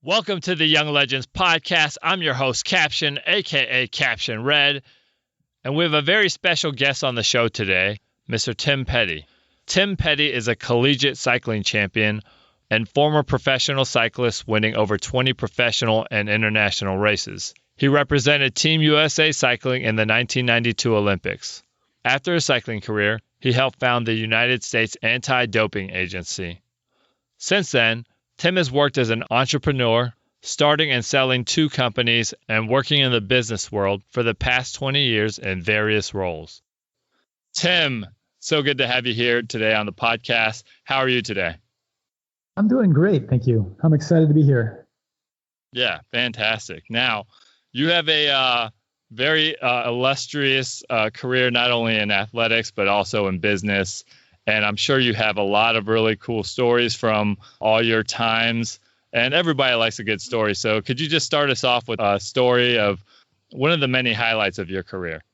Welcome to the Young Legends podcast. I'm your host, Caption, aka Caption Red, and we have a very special guest on the show today, Mr. Timm Peddie. Timm Peddie is a collegiate cycling champion and former professional cyclist, winning over 20 professional and international races. He represented Team USA Cycling in the 1992 Olympics. After his cycling career, he helped found the United States Anti-Doping Agency. Since then, Timm has worked as an entrepreneur, starting and selling 2 companies and working in the business world for the past 20 years in various roles. Timm, so good to have you here today on the podcast. How are you today? I'm doing great, thank you. I'm excited to be here. Yeah, fantastic. Now, you have a very illustrious career, not only in athletics, but also in business. And I'm sure you have a lot of really cool stories from all your times. And everybody likes a good story. So could you just start us off with a story of one of the many highlights of your career?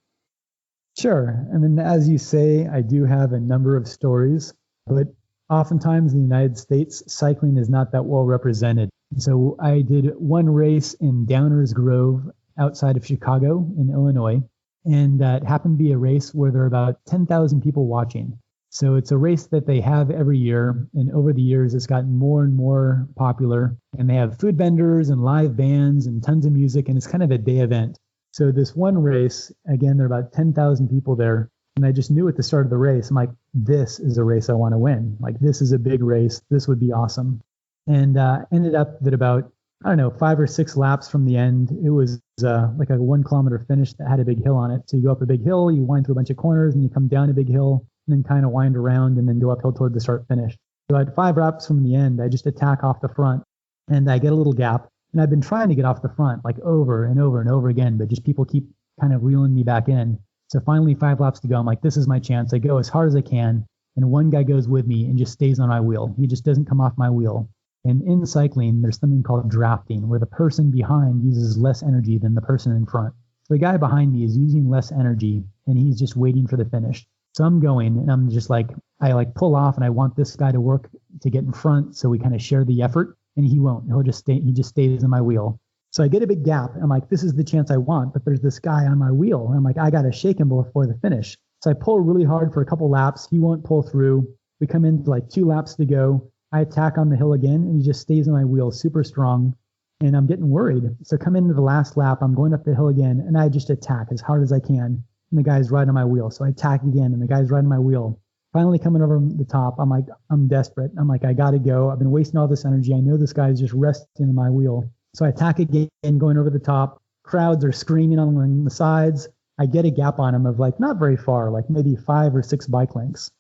Sure. I mean, as you say, I do have a number of stories, but oftentimes in the United States, cycling is not that well represented. So I did one race in Downers Grove outside of Chicago in Illinois. And it happened to be a race where there are about 10,000 people watching. So it's a race that they have every year, and over the years, it's gotten more and more popular. And they have food vendors and live bands and tons of music, and it's kind of a day event. So this one race, again, there are about 10,000 people there, and I just knew at the start of the race, I'm like, this is a race I want to win. Like, this is a big race. This would be awesome. And ended up that about, 5 or 6 laps from the end, it was like a 1 kilometer finish that had a big hill on it. So you go up a big hill, you wind through a bunch of corners, and you come down a big hill, and then kind of wind around and then go uphill toward the start finish. So at 5 laps from the end, I just attack off the front and I get a little gap. And I've been trying to get off the front like over and over and over again, but just people keep kind of reeling me back in. So finally 5 laps to go. I'm like, this is my chance. I go as hard as I can. And one guy goes with me and just stays on my wheel. He just doesn't come off my wheel. And in cycling, there's something called drafting, where the person behind uses less energy than the person in front. So the guy behind me is using less energy and he's just waiting for the finish. So I'm going and I'm just like, I pull off and I want this guy to work to get in front. So we kind of share the effort, and he won't. He just stays in my wheel. So I get a big gap. I'm like, this is the chance I want, but there's this guy on my wheel. And I'm like, I got to shake him before the finish. So I pull really hard for a couple laps. He won't pull through. We come into like 2 laps to go. I attack on the hill again and he just stays in my wheel super strong. And I'm getting worried. So come into the last lap, I'm going up the hill again and I just attack as hard as I can. And the guy's right on my wheel. So I attack again, and the guy's right on my wheel. Finally coming over the top, I'm like, I'm desperate. I'm like, I got to go. I've been wasting all this energy. I know this guy's just resting in my wheel. So I attack again, going over the top. Crowds are screaming on the sides. I get a gap on him of like not very far, like maybe 5 or 6 bike lengths.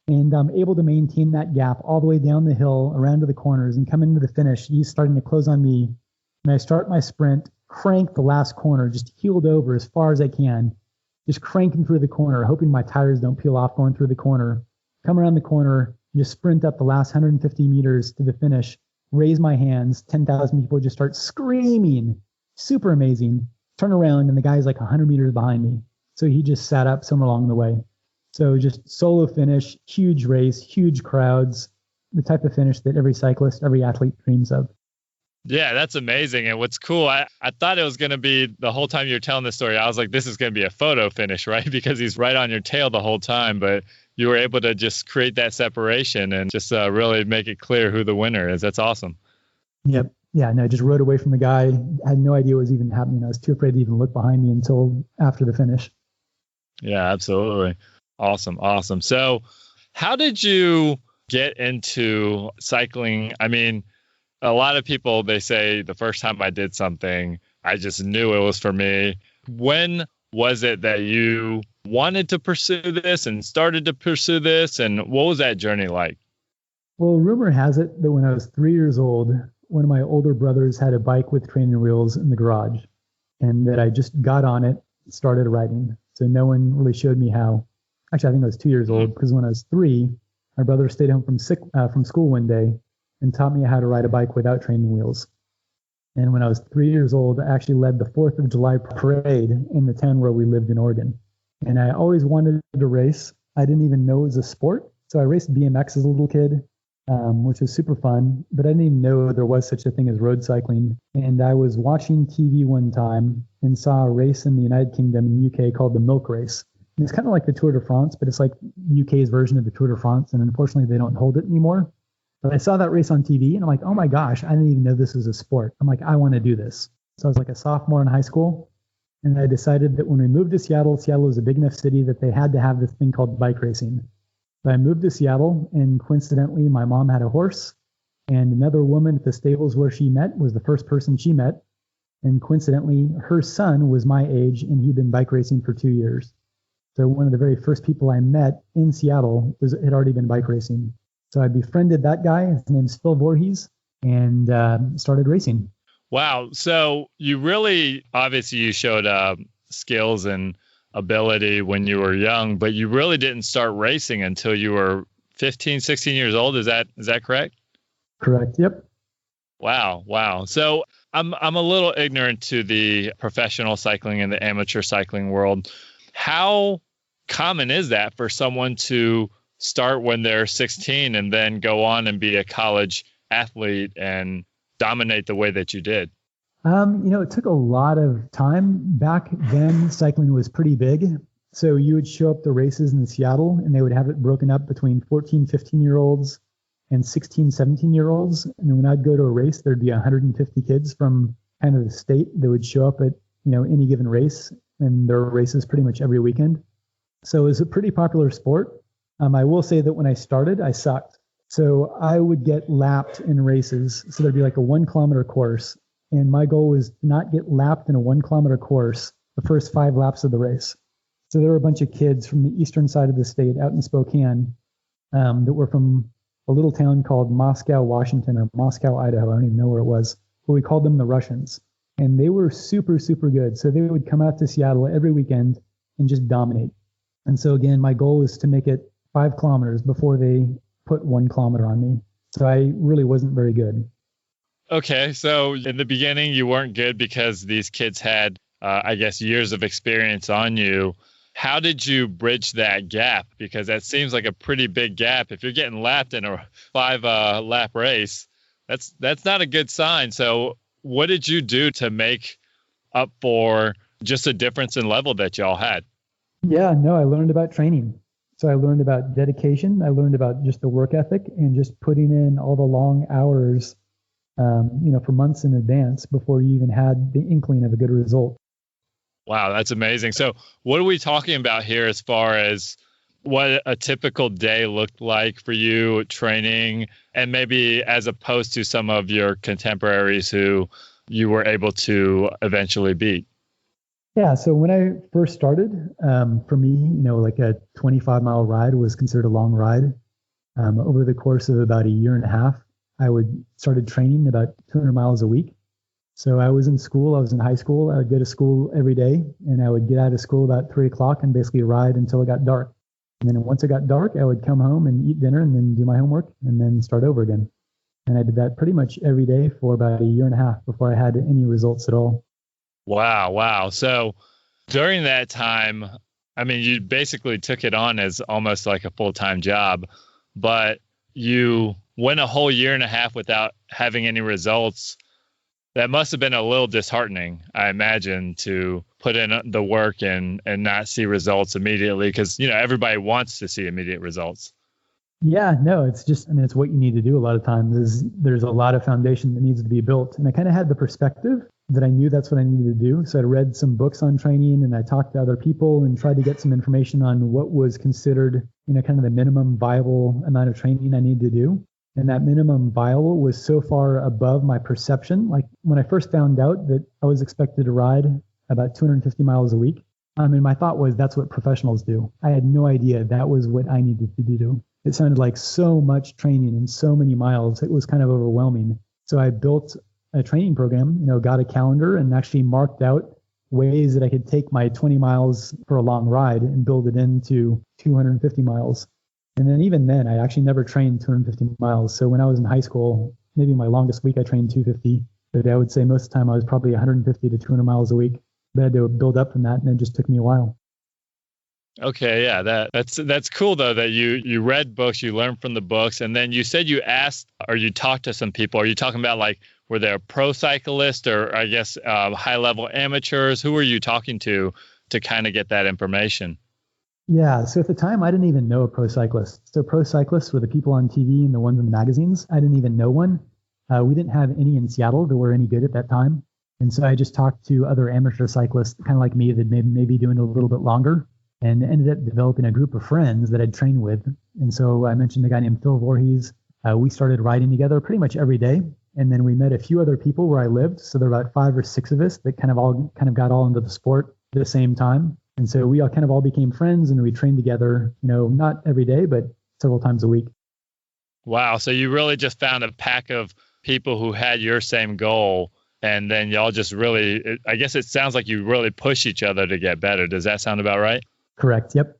And I'm able to maintain that gap all the way down the hill, around to the corners, and come into the finish. He's starting to close on me. And I start my sprint, crank the last corner, just heeled over as far as I can. Just cranking through the corner, hoping my tires don't peel off going through the corner. Come around the corner, just sprint up the last 150 meters to the finish, raise my hands, 10,000 people just start screaming. Super amazing. Turn around, and the guy's like 100 meters behind me. So he just sat up somewhere along the way. So just solo finish, huge race, huge crowds, the type of finish that every cyclist, every athlete dreams of. Yeah, that's amazing. And what's cool, I thought it was going to be the whole time you were telling this story, I was like, this is going to be a photo finish, right? Because he's right on your tail the whole time. But you were able to just create that separation and just really make it clear who the winner is. That's awesome. Yep. Yeah, no, I just rode away from the guy. I had no idea what was even happening. I was too afraid to even look behind me until after the finish. Yeah, absolutely. Awesome. So how did you get into cycling? I mean, a lot of people, they say the first time I did something, I just knew it was for me. When was it that you wanted to pursue this and started to pursue this? And what was that journey like? Well, rumor has it that when I was 3 years old, one of my older brothers had a bike with training wheels in the garage, and that I just got on it, started riding. So no one really showed me how. Actually, I think I was 2 years old, because when I was 3, my brother stayed home from school one day and taught me how to ride a bike without training wheels. And when I was 3 years old, I actually led the 4th of July parade in the town where we lived in Oregon. And I always wanted to race. I didn't even know it was a sport. So I raced BMX as a little kid. which was super fun. But I didn't even know there was such a thing as road cycling. And I was watching TV one time and saw a race in the United Kingdom in the UK called the Milk Race. And it's kind of like the Tour de France, but it's like UK's version of the Tour de France. And unfortunately, they don't hold it anymore. But I saw that race on TV and I'm like, oh my gosh, I didn't even know this was a sport. I'm like, I want to do this. So I was like a sophomore in high school. And I decided that when we moved to Seattle, Seattle is a big enough city that they had to have this thing called bike racing. So I moved to Seattle, and coincidentally, my mom had a horse, and another woman at the stables where she met was the first person she met. And coincidentally, her son was my age, and he'd been bike racing for 2 years. So one of the very first people I met in Seattle had already been bike racing. So I befriended that guy. His name's Phil Voorhees, and started racing. Wow. So you really, obviously you showed skills and ability when you were young, but you really didn't start racing until you were 15, 16 years old. Is that correct? Correct. Yep. Wow. So I'm a little ignorant to the professional cycling and the amateur cycling world. How common is that for someone to start when they're 16 and then go on and be a college athlete and dominate the way that you did? It took a lot of time. Back then, cycling was pretty big. So you would show up to races in Seattle and they would have it broken up between 14, 15-year-olds and 16, 17-year-olds. And when I'd go to a race, there'd be 150 kids from kind of the state that would show up at, any given race. And there were races pretty much every weekend. So it was a pretty popular sport. I will say that when I started, I sucked. So I would get lapped in races. So there'd be like a 1 kilometer course. And my goal was to not get lapped in a 1 kilometer course the first 5 laps of the race. So there were a bunch of kids from the eastern side of the state out in Spokane that were from a little town called Moscow, Washington, or Moscow, Idaho. I don't even know where it was. But we called them the Russians. And they were super, super good. So they would come out to Seattle every weekend and just dominate. And so again, my goal was to make it 5 kilometers before they put 1 kilometer on me. So I really wasn't very good. Okay, so in the beginning, you weren't good because these kids had, years of experience on you. How did you bridge that gap? Because that seems like a pretty big gap. If you're getting lapped in a 5-lap race, that's not a good sign. So what did you do to make up for just a difference in level that y'all had? Yeah, no, I learned about training. So I learned about dedication. I learned about just the work ethic and just putting in all the long hours for months in advance before you even had the inkling of a good result. Wow, that's amazing. So what are we talking about here as far as what a typical day looked like for you training, and maybe as opposed to some of your contemporaries who you were able to eventually beat? Yeah, so when I first started, for me, like a 25-mile ride was considered a long ride. Over the course of about a year and a half, I started training about 200 miles a week. So I was in school. I was in high school. I would go to school every day, and I would get out of school about 3 o'clock and basically ride until it got dark. And then once it got dark, I would come home and eat dinner and then do my homework and then start over again. And I did that pretty much every day for about a year and a half before I had any results at all. Wow. So during that time, you basically took it on as almost like a full-time job, but you went a whole year and a half without having any results. That must have been a little disheartening, I imagine, to put in the work and not see results immediately, because, everybody wants to see immediate results. Yeah, no, it's just, it's what you need to do a lot of times. Is there's a lot of foundation that needs to be built. And I kind of had the perspective that I knew that's what I needed to do. So I read some books on training and I talked to other people and tried to get some information on what was considered, kind of the minimum viable amount of training I needed to do. And that minimum viable was so far above my perception. Like when I first found out that I was expected to ride about 250 miles a week, my thought was that's what professionals do. I had no idea that was what I needed to do. It sounded like so much training and so many miles. It was kind of overwhelming. So I built a training program, got a calendar and actually marked out ways that I could take my 20 miles for a long ride and build it into 250 miles. And then even then, I actually never trained 250 miles. So when I was in high school, maybe my longest week I trained 250. But I would say most of the time I was probably 150 to 200 miles a week. But I had to build up from that, and it just took me a while. Okay, yeah, that's cool though that you read books, you learned from the books, and then you said you asked or you talked to some people. Are you talking about like were there pro cyclists or I guess high level amateurs? Who were you talking to kind of get that information? Yeah. So at the time, I didn't even know a pro cyclist. So pro cyclists were the people on TV and the ones in the magazines. I didn't even know one. We didn't have any in Seattle that were any good at that time. And so I just talked to other amateur cyclists, kind of like me, that maybe doing a little bit longer, and ended up developing a group of friends that I'd trained with. And so I mentioned a guy named Phil Voorhees. We started riding together pretty much every day. And then we met a few other people where I lived. So there were about 5 or 6 of us that kind of got all into the sport at the same time. And so we all became friends, and we trained together, not every day, but several times a week. Wow. So you really just found a pack of people who had your same goal. And then y'all just really, I guess it sounds like you really push each other to get better. Does that sound about right? Correct. Yep.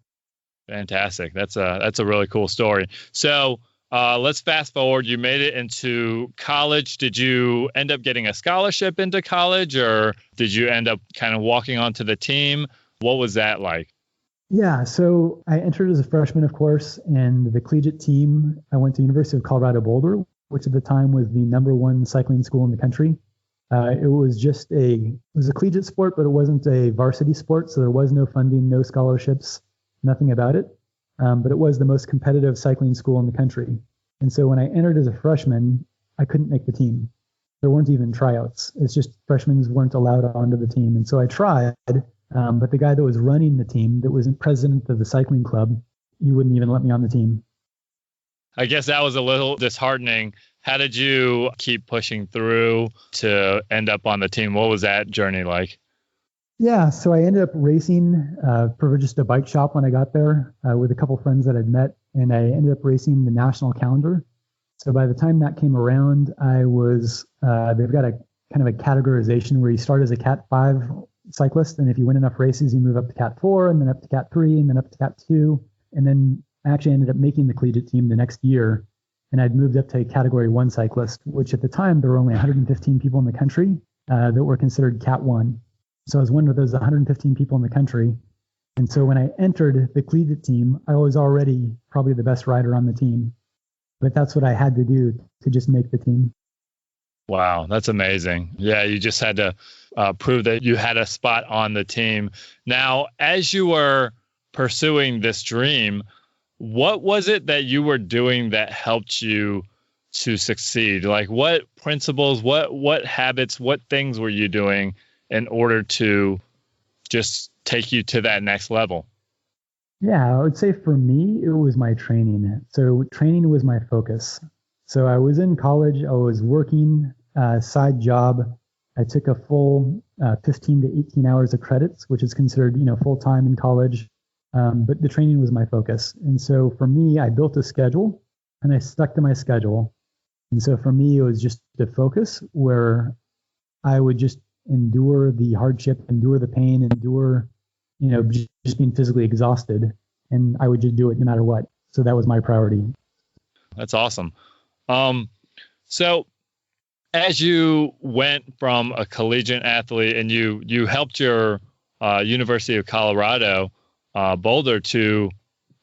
Fantastic. That's a really cool story. So let's fast forward. You made it into college. Did you end up getting a scholarship into college, or did you end up kind of walking onto the team? What was that like? Yeah, so I entered as a freshman, of course, and the collegiate team, I went to University of Colorado Boulder, which at the time was the #1 cycling school in the country. It was a collegiate sport, but it wasn't a varsity sport, so there was no funding, no scholarships, nothing about it. But it was the most competitive cycling school in the country. And so when I entered as a freshman, I couldn't make the team. There weren't even tryouts. It's just freshmen weren't allowed onto the team. And so I tried, but the guy that was running the team, that was president of the cycling club, he wouldn't even let me on the team. I guess that was a little disheartening. How did you keep pushing through to end up on the team? What was that journey like? Yeah, so I ended up racing for just a bike shop when I got there with a couple friends that I'd met, and I ended up racing the national calendar. So by the time that came around, they've got a kind of a categorization where you start as a Cat 5 cyclist, and if you win enough races, you move up to Cat 4, and then up to Cat 3, and then up to Cat 2, and then I actually ended up making the collegiate team the next year, and I'd moved up to Category 1 cyclist, which at the time there were only 115 people in the country that were considered Cat 1. So I was one of those 115 people in the country. And so when I entered the collegiate team, I was already probably the best rider on the team. But that's what I had to do to just make the team. Wow, that's amazing. Yeah, you just had to prove that you had a spot on the team. Now, as you were pursuing this dream, what was it that you were doing that helped you to succeed? Like what principles, what habits, what things were you doing in order to just take you to that next level? Yeah, I would say for me, it was my training. So training was my focus. So I was in college, I was working a side job. I took a full 15 to 18 hours of credits, which is considered, full-time in college. But the training was my focus. And so for me, I built a schedule and I stuck to my schedule. And so for me, it was just the focus where I would just endure the hardship, endure the pain, endure, just being physically exhausted. And I would just do it no matter what. So that was my priority. That's awesome. So as you went from a collegiate athlete and you helped your University of Colorado Boulder to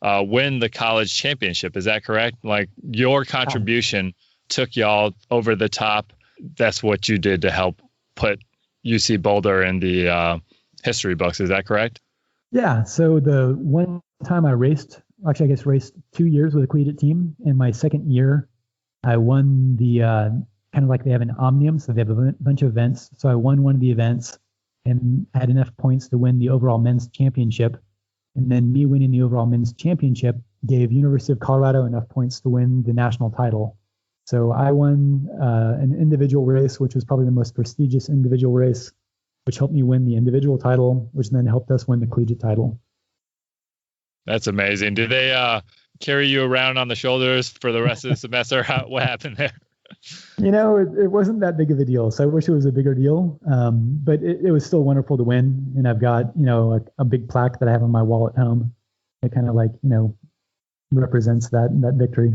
win the college championship, is that correct? Like your contribution took y'all over the top. That's what you did to help put UC Boulder in the history books. Is that correct? Yeah. So the one time I raced 2 years with a collegiate team. In my second year, I won the kind of like they have an Omnium. So they have a bunch of events. So I won one of the events and had enough points to win the overall men's championship. And then me winning the overall men's championship gave University of Colorado enough points to win the national title. So I won an individual race, which was probably the most prestigious individual race, which helped me win the individual title, which then helped us win the collegiate title. That's amazing. Did they carry you around on the shoulders for the rest of the semester? What happened there? It wasn't that big of a deal. So I wish it was a bigger deal. But it was still wonderful to win. And I've got, a big plaque that I have on my wall at home. It kind of represents that victory.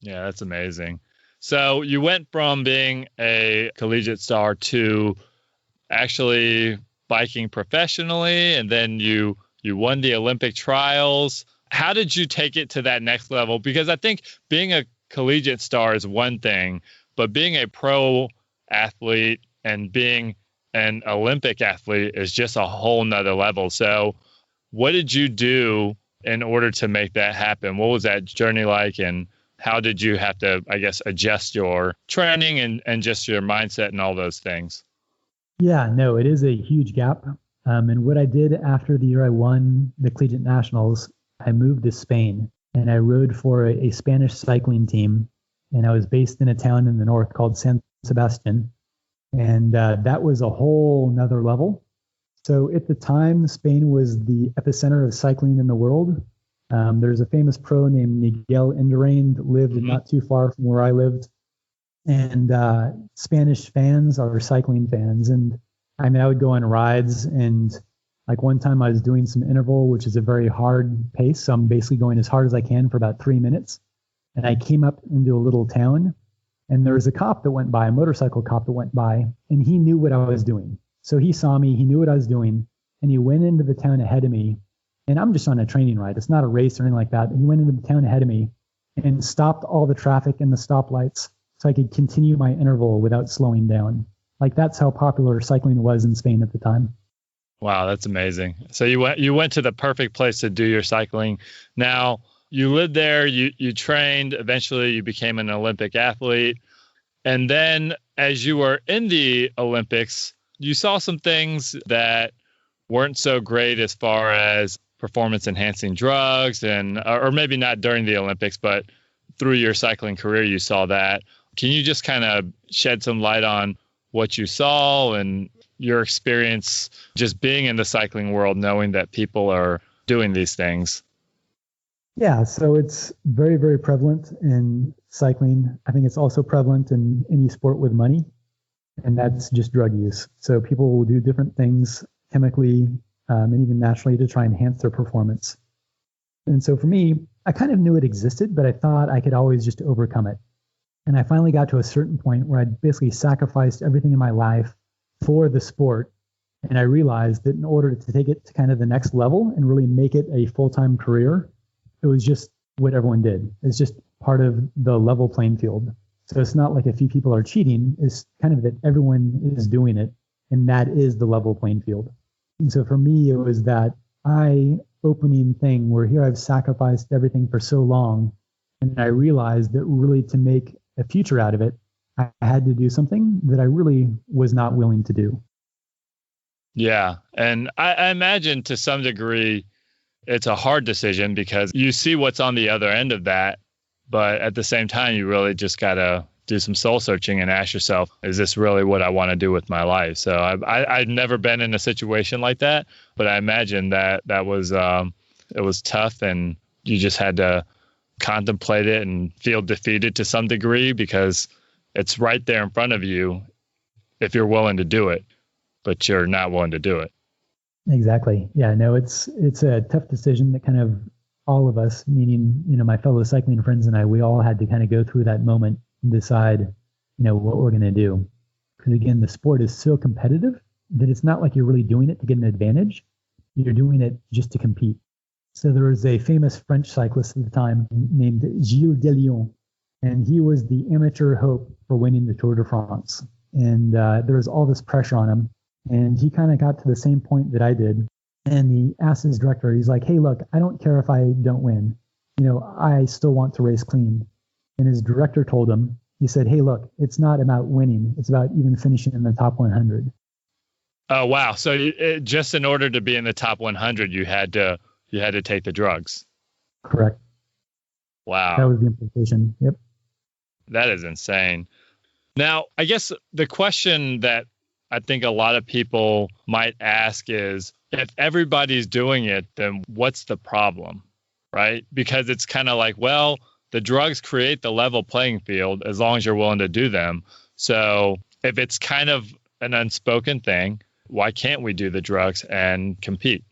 Yeah, that's amazing. So you went from being a collegiate star to actually biking professionally, and then you You won the Olympic trials. How did you take it to that next level? Because I think being a collegiate star is one thing, but being a pro athlete and being an Olympic athlete is just a whole nother level. So what did you do in order to make that happen? What was that journey like? And how did you have to, I guess, adjust your training and just your mindset and all those things? Yeah, no, it is a huge gap. And what I did after the year I won the Collegiate Nationals, I moved to Spain and I rode for a Spanish cycling team. And I was based in a town in the north called San Sebastian. And that was a whole nother level. So at the time, Spain was the epicenter of cycling in the world. There's a famous pro named Miguel Indurain that lived not too far from where I lived. And Spanish fans are cycling fans. And I mean, I would go on rides, and like one time I was doing some interval, which is a very hard pace. So I'm basically going as hard as I can for about 3 minutes. And I came up into a little town, and there was a cop that went by, a motorcycle cop that went by, and he knew what I was doing. So he saw me, he knew what I was doing, and he went into the town ahead of me. And I'm just on a training ride. It's not a race or anything like that. He went into the town ahead of me and stopped all the traffic and the stoplights so I could continue my interval without slowing down. Like, that's how popular cycling was in Spain at the time. Wow, that's amazing. So you went to the perfect place to do your cycling. Now, you lived there, you trained, eventually you became an Olympic athlete. And then as you were in the Olympics, you saw some things that weren't so great as far as performance enhancing drugs, and or maybe not during the Olympics, but through your cycling career, you saw that. Can you just kind of shed some light on what you saw and your experience just being in the cycling world, knowing that people are doing these things? Yeah, so it's very, very prevalent in cycling. I think it's also prevalent in any sport with money, and that's just drug use. So people will do different things chemically and even naturally to try and enhance their performance. And so for me, I kind of knew it existed, but I thought I could always just overcome it. And I finally got to a certain point where I'd basically sacrificed everything in my life for the sport. And I realized that in order to take it to kind of the next level and really make it a full-time career, it was just what everyone did. It's just part of the level playing field. So it's not like a few people are cheating. It's kind of that everyone is doing it, and that is the level playing field. And so for me, it was that eye-opening thing where here I've sacrificed everything for so long, and I realized that really to make a future out of it, I had to do something that I really was not willing to do. Yeah. And I imagine to some degree, it's a hard decision because you see what's on the other end of that. But at the same time, you really just got to do some soul searching and ask yourself, is this really what I want to do with my life? So I've never been in a situation like that, but I imagine that was it was tough, and you just had to contemplate it and feel defeated to some degree because it's right there in front of you if you're willing to do it, but you're not willing to do it. Exactly. Yeah, no, it's a tough decision that kind of all of us, meaning, my fellow cycling friends and I, we all had to kind of go through that moment and decide, what we're going to do. Because again, the sport is so competitive that it's not like you're really doing it to get an advantage. You're doing it just to compete. So there was a famous French cyclist at the time named Gilles Delion, and he was the amateur hope for winning the Tour de France. And there was all this pressure on him. And he kind of got to the same point that I did. And he asked his director, he's like, hey, look, I don't care if I don't win. I still want to race clean. And his director told him, he said, hey, look, it's not about winning. It's about even finishing in the top 100. Oh, wow. So just in order to be in the top 100, you had to take the drugs. Correct. Wow. That was the implication. Yep. That is insane. Now, I guess the question that I think a lot of people might ask is, if everybody's doing it, then what's the problem, right? Because it's kind of like, well, the drugs create the level playing field as long as you're willing to do them. So if it's kind of an unspoken thing, why can't we do the drugs and compete?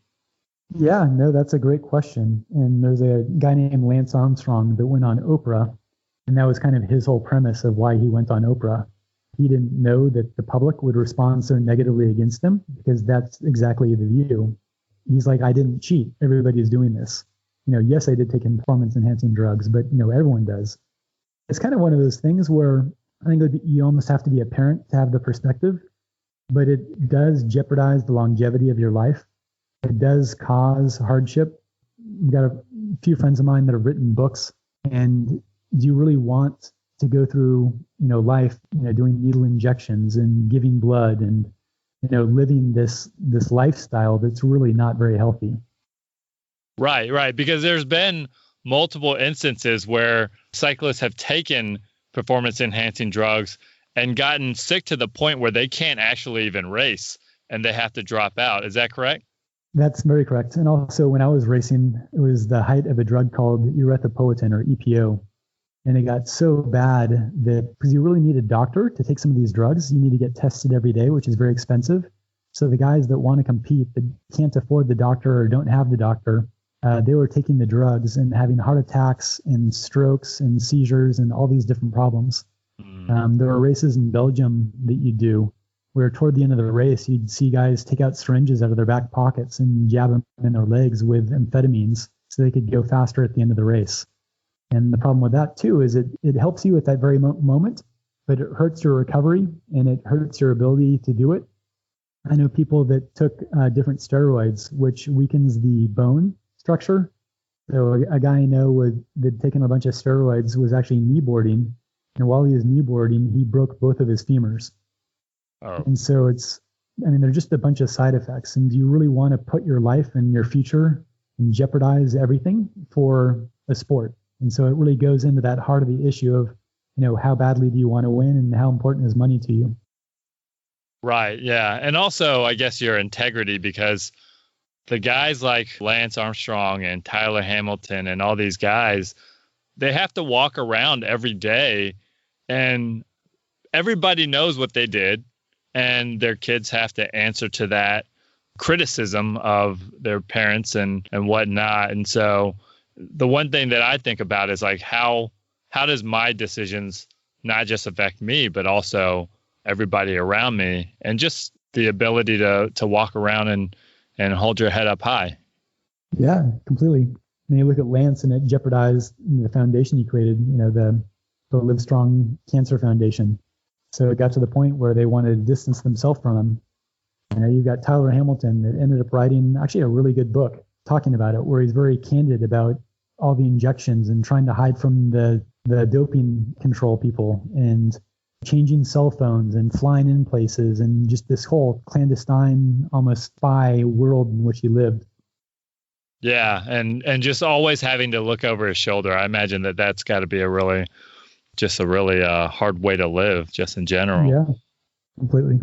Yeah, no, that's a great question. And there's a guy named Lance Armstrong that went on Oprah, and that was kind of his whole premise of why he went on Oprah. He didn't know that the public would respond so negatively against him, because that's exactly the view. he's like, I didn't cheat. Everybody's doing this. Yes, I did take performance enhancing drugs, but everyone does. It's kind of one of those things where I think you almost have to be a parent to have the perspective, but it does jeopardize the longevity of your life. It does cause hardship. I've got a few friends of mine that have written books, and do you really want to go through, life, doing needle injections and giving blood and, living this lifestyle that's really not very healthy? Right. Because there's been multiple instances where cyclists have taken performance enhancing drugs and gotten sick to the point where they can't actually even race and they have to drop out. Is that correct? That's very correct. And also when I was racing, it was the height of a drug called erythropoietin, or EPO. And it got so bad that, because you really need a doctor to take some of these drugs, you need to get tested every day, which is very expensive. So the guys that want to compete that can't afford the doctor or don't have the doctor, they were taking the drugs and having heart attacks and strokes and seizures and all these different problems. There were races in Belgium that you do where toward the end of the race, you'd see guys take out syringes out of their back pockets and jab them in their legs with amphetamines so they could go faster at the end of the race. And the problem with that, too, is it helps you at that very moment, but it hurts your recovery and it hurts your ability to do it. I know people that took different steroids, which weakens the bone structure. So a guy I know that taken a bunch of steroids was actually kneeboarding. And while he was kneeboarding, he broke both of his femurs. Oh. And so they're just a bunch of side effects. And do you really want to put your life and your future and jeopardize everything for a sport? And so it really goes into that heart of the issue of, how badly do you want to win and how important is money to you? Right. Yeah. And also, I guess your integrity, because the guys like Lance Armstrong and Tyler Hamilton and all these guys, they have to walk around every day and everybody knows what they did. And their kids have to answer to that criticism of their parents and whatnot. And so the one thing that I think about is like, how does my decisions not just affect me, but also everybody around me, and just the ability to walk around and hold your head up high. Yeah, completely. And you look at Lance, and it jeopardized the foundation he created, the Livestrong Cancer Foundation. So it got to the point where they wanted to distance themselves from him. You've got Tyler Hamilton that ended up writing actually a really good book talking about it, where he's very candid about all the injections and trying to hide from the doping control people and changing cell phones and flying in places and just this whole clandestine, almost spy world in which he lived. Yeah, and just always having to look over his shoulder. I imagine that's got to be a really hard way to live, just in general. Yeah, completely.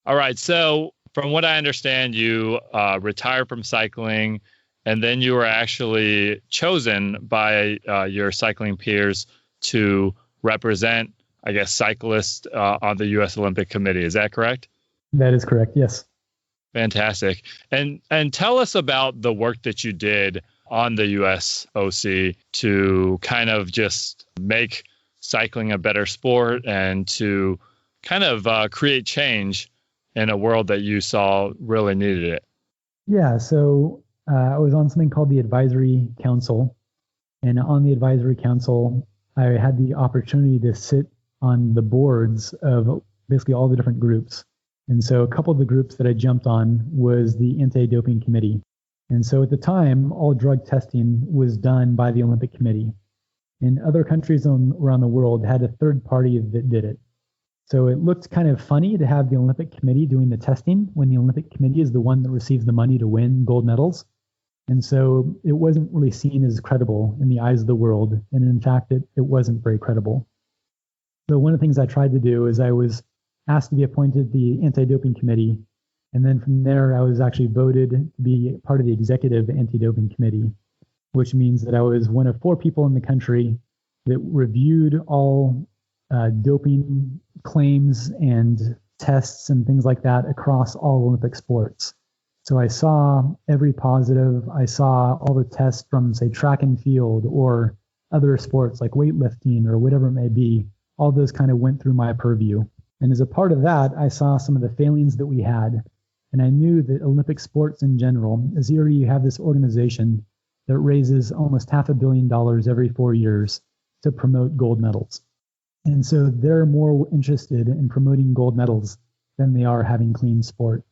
All right, so from what I understand, you retired from cycling, and then you were actually chosen by your cycling peers to represent, I guess, cyclists on the U.S. Olympic Committee. Is that correct? That is correct, yes. Fantastic. And tell us about the work that you did on the USOC to kind of just make cycling a better sport and to kind of create change in a world that you saw really needed it. Yeah, so I was on something called the Advisory Council. And on the Advisory Council, I had the opportunity to sit on the boards of basically all the different groups. And so a couple of the groups that I jumped on was the Anti-Doping Committee. And so at the time, all drug testing was done by the Olympic Committee. And other countries around the world had a third party that did it. So it looked kind of funny to have the Olympic Committee doing the testing when the Olympic Committee is the one that receives the money to win gold medals. And so it wasn't really seen as credible in the eyes of the world. And in fact, it wasn't very credible. So one of the things I tried to do is I was asked to be appointed to the Anti-Doping Committee. And then from there, I was actually voted to be part of the Executive Anti-Doping Committee, which means that I was one of 4 people in the country that reviewed all doping claims and tests and things like that across all Olympic sports. So I saw every positive. I saw all the tests from, say, track and field or other sports like weightlifting or whatever it may be. All those kind of went through my purview. And as a part of that, I saw some of the failings that we had. And I knew that Olympic sports in general, as here you have this organization that raises almost $500 million every 4 years to promote gold medals. And so they're more interested in promoting gold medals than they are having clean sport.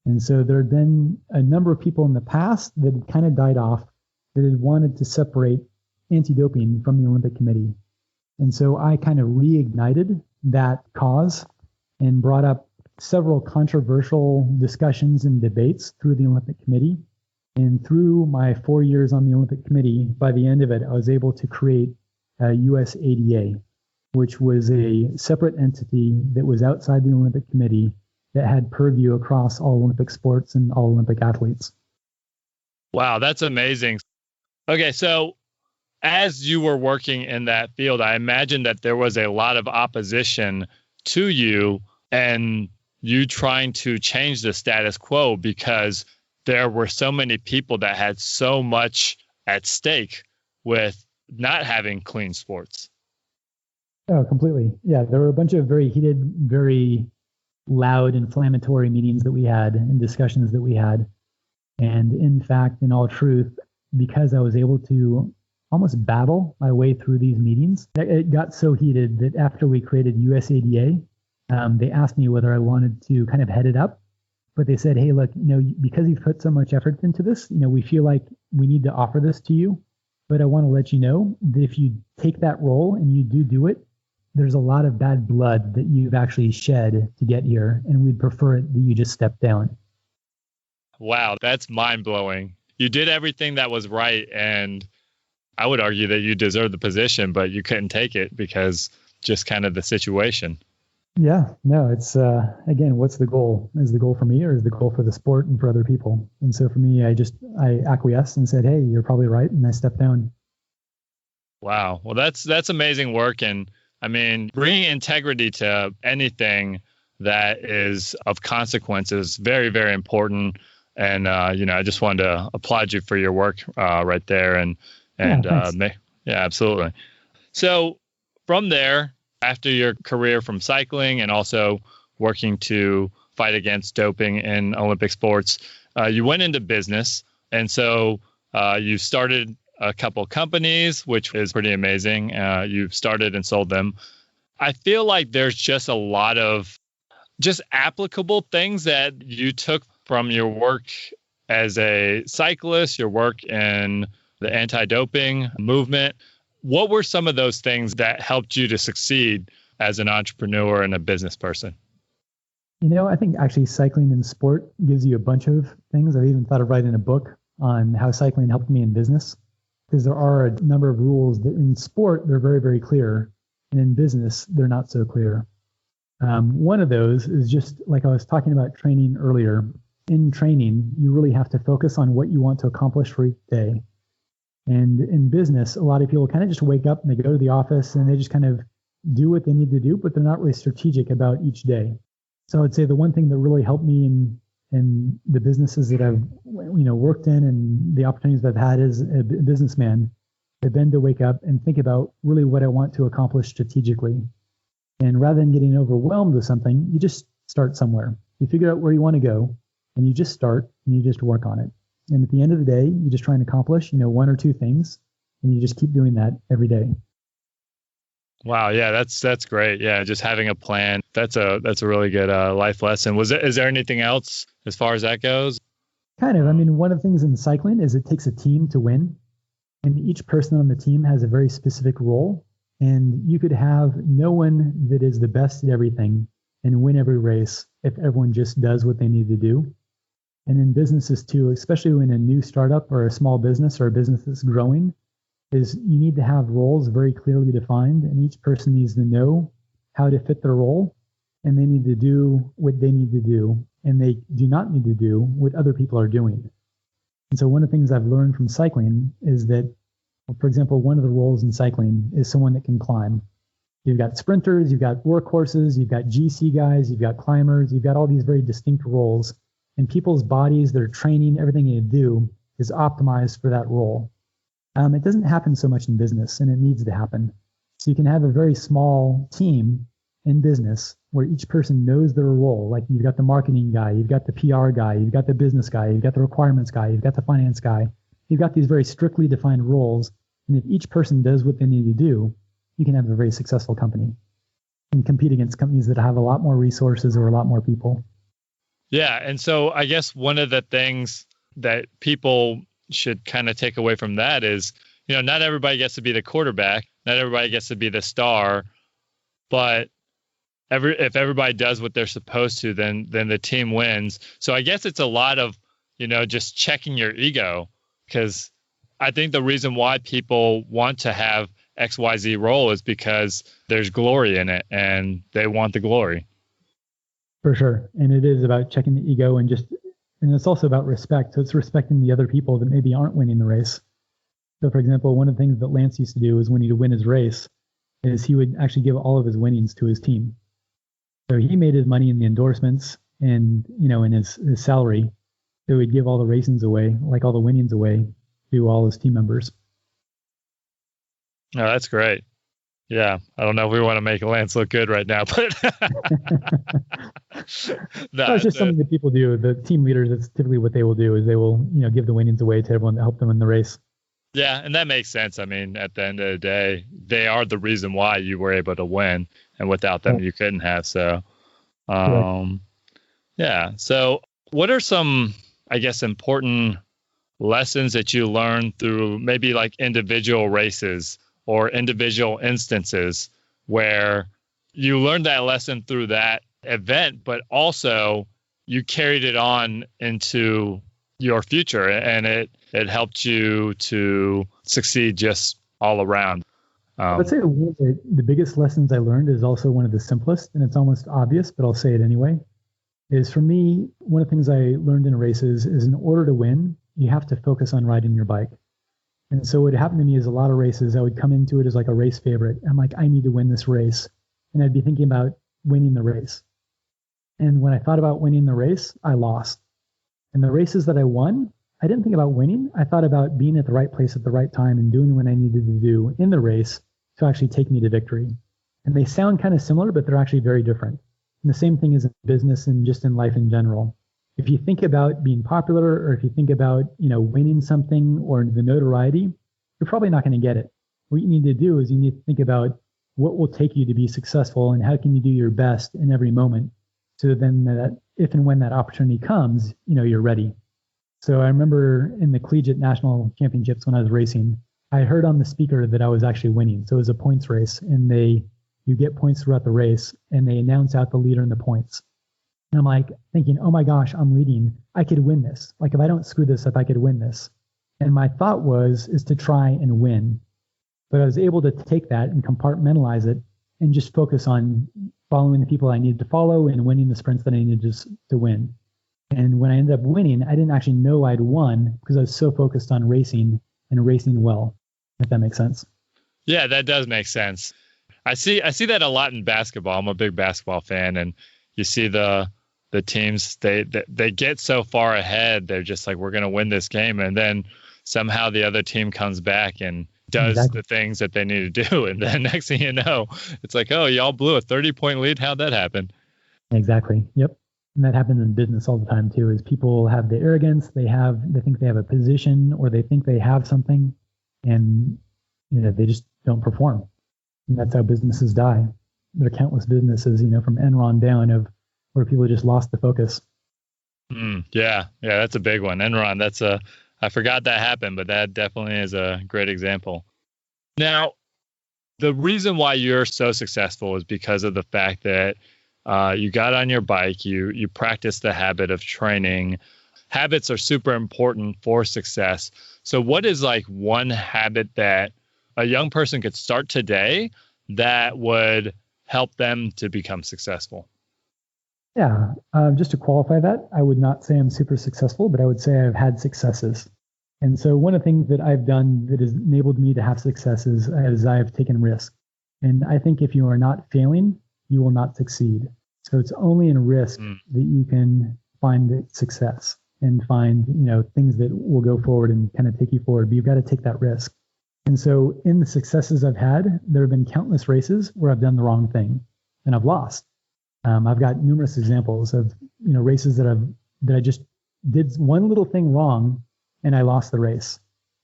And so there had been a number of people in the past that had kind of died off that had wanted to separate anti-doping from the Olympic Committee. And so I kind of reignited that cause and brought up several controversial discussions and debates through the Olympic Committee. And through my 4 years on the Olympic Committee, by the end of it, I was able to create a USADA, which was a separate entity that was outside the Olympic Committee that had purview across all Olympic sports and all Olympic athletes. Wow, that's amazing. Okay, so as you were working in that field, I imagine that there was a lot of opposition to you and you trying to change the status quo because there were so many people that had so much at stake with not having clean sports. Oh, completely. Yeah, there were a bunch of very heated, very loud, inflammatory meetings that we had and discussions that we had. And in fact, in all truth, because I was able to almost battle my way through these meetings, it got so heated that after we created USADA, they asked me whether I wanted to kind of head it up. But they said, hey, look, because you've put so much effort into this, we feel like we need to offer this to you. But I want to let you know that if you take that role and you do it, there's a lot of bad blood that you've actually shed to get here. And we'd prefer it that you just step down. Wow, that's mind-blowing. You did everything that was right. And I would argue that you deserved the position, but you couldn't take it because just kind of the situation. Yeah, no, it's, again, what's the goal? Is the goal for me or is the goal for the sport and for other people? And so for me, I acquiesced and said, hey, you're probably right. And I stepped down. Wow. Well, that's amazing work. And I mean, bringing integrity to anything that is of consequence is very, very important. And, I just wanted to applaud you for your work right there. And yeah, absolutely. So from there, after your career from cycling and also working to fight against doping in Olympic sports, you went into business. And so you started a couple companies, which is pretty amazing. You've started and sold them. I feel like there's just a lot of just applicable things that you took from your work as a cyclist, your work in the anti-doping movement. What were some of those things that helped you to succeed as an entrepreneur and a business person? I think actually cycling in sport gives you a bunch of things. I've even thought of writing a book on how cycling helped me in business, because there are a number of rules that in sport, they're very, very clear. And in business, they're not so clear. One of those is just like I was talking about training earlier. In training, you really have to focus on what you want to accomplish for each day. And in business, a lot of people kind of just wake up and they go to the office and they just kind of do what they need to do, but they're not really strategic about each day. So I would say the one thing that really helped me in the businesses that I've worked in and the opportunities that I've had as a businessman have been to wake up and think about really what I want to accomplish strategically. And rather than getting overwhelmed with something, you just start somewhere. You figure out where you want to go and you just start and you just work on it. And at the end of the day, you just try and accomplish, one or two things, and you just keep doing that every day. Wow, yeah, that's great. Yeah, just having a plan. That's a really good life lesson. Is there anything else as far as that goes? Kind of. I mean, one of the things in cycling is it takes a team to win, and each person on the team has a very specific role. And you could have no one that is the best at everything and win every race if everyone just does what they need to do. And in businesses too, especially when a new startup or a small business or a business that's growing, is you need to have roles very clearly defined, and each person needs to know how to fit their role, and they need to do what they need to do, and they do not need to do what other people are doing. And so one of the things I've learned from cycling is that, for example, one of the roles in cycling is someone that can climb. You've got sprinters, you've got workhorses, you've got GC guys, you've got climbers, you've got all these very distinct roles. And people's bodies, their training, everything you do is optimized for that role. It doesn't happen so much in business, and it needs to happen. So you can have a very small team in business where each person knows their role. Like you've got the marketing guy, you've got the PR guy, you've got the business guy, you've got the requirements guy, you've got the finance guy. You've got these very strictly defined roles. And if each person does what they need to do, you can have a very successful company and compete against companies that have a lot more resources or a lot more people. Yeah. And so I guess one of the things that people should kind of take away from that is, not everybody gets to be the quarterback. Not everybody gets to be the star, but if everybody does what they're supposed to, then the team wins. So I guess it's a lot of, just checking your ego, because I think the reason why people want to have XYZ role is because there's glory in it and they want the glory. For sure. And it is about checking the ego and it's also about respect. So it's respecting the other people that maybe aren't winning the race. So for example, one of the things that Lance used to do is when he'd win his race is he would actually give all of his winnings to his team. So he made his money in the endorsements and, in his salary. So he'd give all the racings away, like all the winnings away to all his team members. Oh, that's great. Yeah. I don't know if we want to make Lance look good right now, but That's just something that people do. The team leaders, that's typically what they will do is they will, give the winnings away to everyone to help them in the race. Yeah. And that makes sense. I mean, at the end of the day, they are the reason why you were able to win, and without them, you couldn't have. So, yeah. So what are some, I guess, important lessons that you learned through maybe like individual races or individual instances where you learned that lesson through that event, but also you carried it on into your future and it helped you to succeed just all around? I'd say one of the biggest lessons I learned is also one of the simplest, and it's almost obvious, but I'll say it anyway, is for me, one of the things I learned in races is in order to win, you have to focus on riding your bike. And so what happened to me is a lot of races, I would come into it as like a race favorite. I'm like, I need to win this race. And I'd be thinking about winning the race. And when I thought about winning the race, I lost. And the races that I won, I didn't think about winning. I thought about being at the right place at the right time and doing what I needed to do in the race to actually take me to victory. And they sound kind of similar, but they're actually very different. And the same thing is in business and just in life in general. If you think about being popular, or if you think about, winning something or the notoriety, you're probably not going to get it. What you need to do is you need to think about what will take you to be successful and how can you do your best in every moment. So then that if and when that opportunity comes, you're ready. So I remember in the collegiate national championships when I was racing, I heard on the speaker that I was actually winning. So it was a points race, and you get points throughout the race, and they announce out the leader in the points. And I'm like thinking, oh my gosh, I'm leading. I could win this. Like if I don't screw this up, I could win this. And my thought is to try and win. But I was able to take that and compartmentalize it and just focus on following the people I needed to follow and winning the sprints that I needed to win. And when I ended up winning, I didn't actually know I'd won because I was so focused on racing and racing well, if that makes sense. Yeah, that does make sense. I see that a lot in basketball. I'm a big basketball fan, and you see the teams, they get so far ahead, they're just like, we're going to win this game, and then somehow the other team comes back and does the things that they need to do, and then next thing you know, it's like, oh, y'all blew a 30-point lead. How'd that happen? Exactly. Yep. And that happens in business all the time too, is people have the arrogance, they think they have a position, or they think they have something, and they just don't perform. And that's how businesses die. There are countless businesses, from Enron down where people just lost the focus. Yeah, that's a big one. Enron, I forgot that happened, but that definitely is a great example. Now, the reason why you're so successful is because of the fact that you got on your bike, you practice the habit of training. Habits are super important for success. So what is like one habit that a young person could start today that would help them to become successful? Yeah, just to qualify that, I would not say I'm super successful, but I would say I've had successes. And so one of the things that I've done that has enabled me to have successes is I've taken risks. And I think if you are not failing, you will not succeed. So it's only in risk that you can find success and find, things that will go forward and kind of take you forward. But you've got to take that risk. And so in the successes I've had, there have been countless races where I've done the wrong thing. and I've lost. I've got numerous examples of races that I just did one little thing wrong and I lost the race.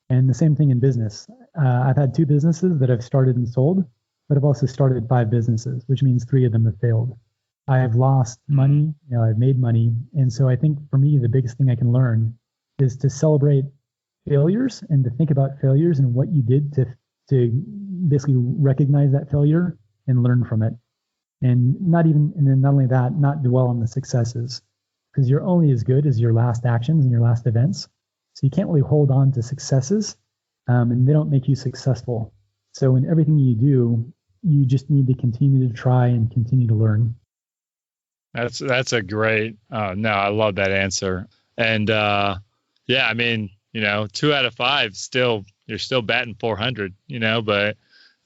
And the same thing in business. I've had 2 businesses that I've started and sold, but I've also started 5 businesses, which means 3 of them have failed. I have lost money, I've made money. And so I think for me, the biggest thing I can learn is to celebrate failures and to think about failures and what you did to basically recognize that failure and learn from it. And not only that, not dwell on the successes, because you're only as good as your last actions and your last events. So you can't really hold on to successes, and they don't make you successful. So in everything you do, you just need to continue to try and continue to learn. That's a great, no, I love that answer. And yeah, I mean, 2 out of 5, you're still batting 400, but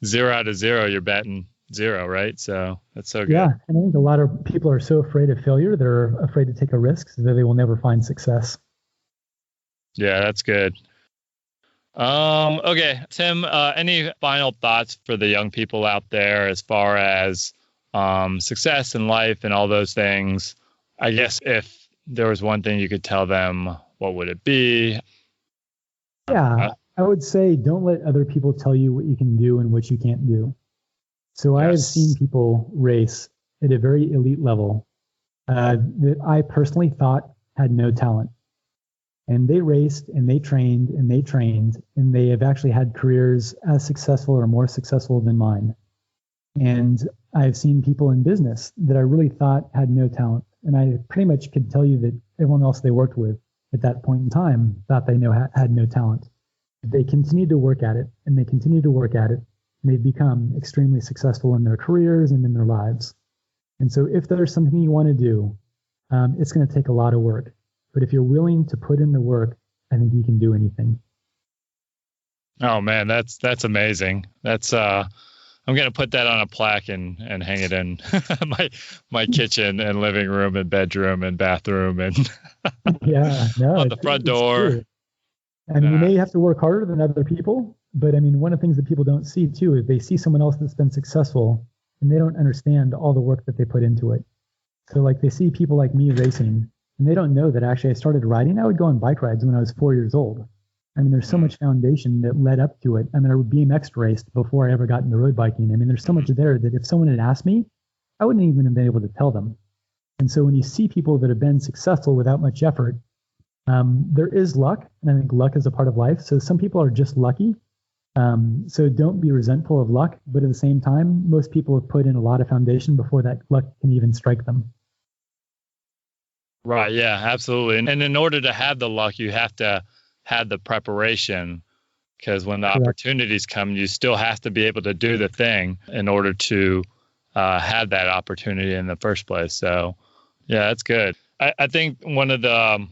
0 out of 0, you're batting 0, right? So that's so good. Yeah, and I think a lot of people are so afraid of failure, they're afraid to take a risk so that they will never find success. Yeah, that's good. Okay, Tim, any final thoughts for the young people out there as far as success in life and all those things? I guess if there was one thing you could tell them, what would it be? Yeah, I would say don't let other people tell you what you can do and what you can't do. So I have seen people race at a very elite level that I personally thought had no talent. And they raced and they trained and they trained, and they have actually had careers as successful or more successful than mine. And I've seen people in business that I really thought had no talent. And I pretty much could tell you that everyone else they worked with at that point in time thought they had no talent. They continued to work at it, and they continued to work at it, and they've become extremely successful in their careers and in their lives. And so if there's something you want to do, it's going to take a lot of work. But if you're willing to put in the work, I think you can do anything. Oh man, that's amazing. That's I'm gonna put that on a plaque and hang it in my kitchen and living room and bedroom and bathroom and on the front door. True. I mean, you may have to work harder than other people, but I mean, one of the things that people don't see too is they see someone else that's been successful and they don't understand all the work that they put into it. So like they see people like me racing, and they don't know that actually I started riding. I would go on bike rides when I was 4 years old. I mean, there's so much foundation that led up to it. I mean, I BMX raced before I ever got into road biking. I mean, there's so much there that if someone had asked me, I wouldn't even have been able to tell them. And so when you see people that have been successful without much effort, there is luck. And I think luck is a part of life. So some people are just lucky. So don't be resentful of luck. But at the same time, most people have put in a lot of foundation before that luck can even strike them. Right. Yeah, absolutely. And in order to have the luck, you have to have the preparation, because when the opportunities come, you still have to be able to do the thing in order to have that opportunity in the first place. So, yeah, that's good. I think one of the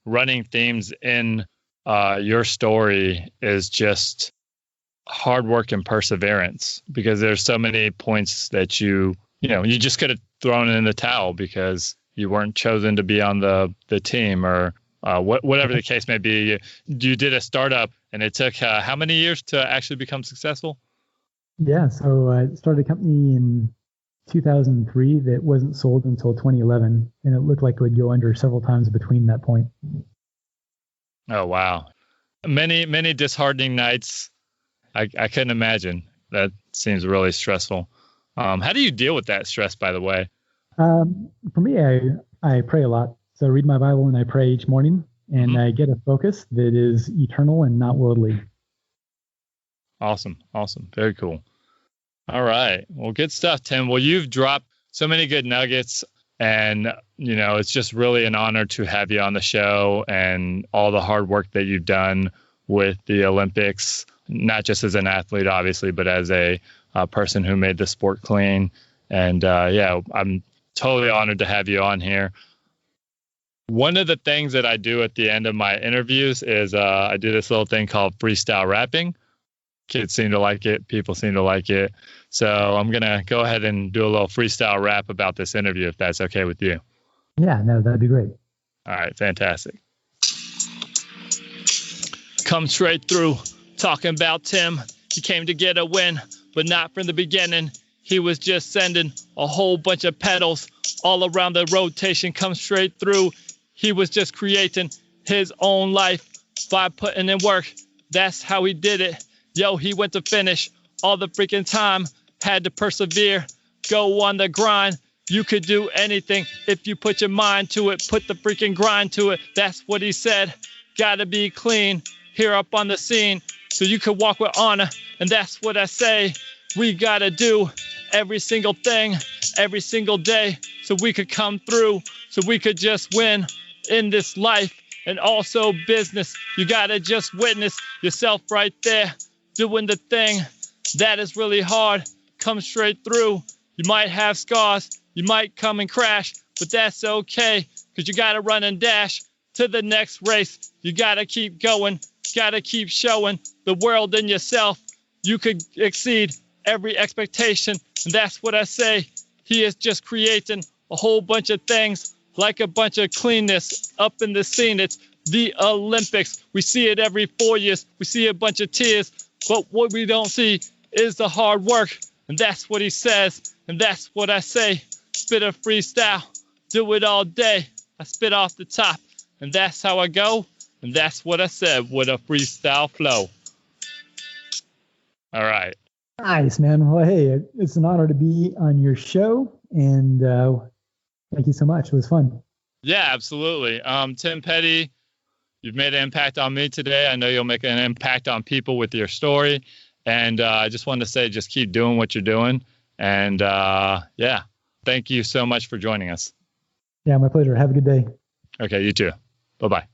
running themes in your story is just hard work and perseverance, because there's so many points that you just could have thrown in the towel because you weren't chosen to be on the team, or whatever the case may be. You did a startup, and it took how many years to actually become successful? Yeah, so I started a company in 2003 that wasn't sold until 2011, and it looked like it would go under several times between that point. Oh, wow. Many disheartening nights. I couldn't imagine. That seems really stressful. How do you deal with that stress, by the way? For me, I pray a lot. So I read my Bible and I pray each morning, and I get a focus that is eternal and not worldly. Awesome. Very cool. All right. Well, good stuff, Tim. Well, you've dropped so many good nuggets, and, it's just really an honor to have you on the show, and all the hard work that you've done with the Olympics, not just as an athlete, obviously, but as a person who made the sport clean. And I'm totally honored to have you on here. One of the things that I do at the end of my interviews is I do this little thing called freestyle rapping. Kids seem to like it. People seem to like it. So I'm going to go ahead and do a little freestyle rap about this interview, if that's okay with you. Yeah, no, that'd be great. All right, fantastic. Come straight through, talking about Tim. He came to get a win, but not from the beginning. He was just sending a whole bunch of pedals all around the rotation, come straight through. He was just creating his own life by putting in work. That's how he did it. Yo, he went to finish all the freaking time, had to persevere, go on the grind. You could do anything if you put your mind to it, put the freaking grind to it. That's what he said. Gotta be clean here up on the scene so you could walk with honor. And that's what I say. We gotta do every single thing, every single day, so we could come through, so we could just win in this life and also business. You gotta just witness yourself right there, doing the thing that is really hard. Come straight through. You might have scars, you might come and crash, but that's okay, because you gotta run and dash to the next race. You gotta keep going, gotta keep showing the world and yourself. You could exceed every expectation, and that's what I say. He is just creating a whole bunch of things, like a bunch of cleanness up in the scene. It's the Olympics. We see it every 4 years. We see a bunch of tears, but what we don't see is the hard work, and that's what he says, and that's what I say. Spit a freestyle, do it all day. I spit off the top, and that's how I go, and that's what I said with a freestyle flow. All right. Nice, man. Well, hey, it's an honor to be on your show, and thank you so much. It was fun. Yeah, absolutely. Timm Peddie, you've made an impact on me today. I know you'll make an impact on people with your story. And I just wanted to say, just keep doing what you're doing. And yeah, thank you so much for joining us. Yeah, my pleasure. Have a good day. Okay, you too. Bye-bye.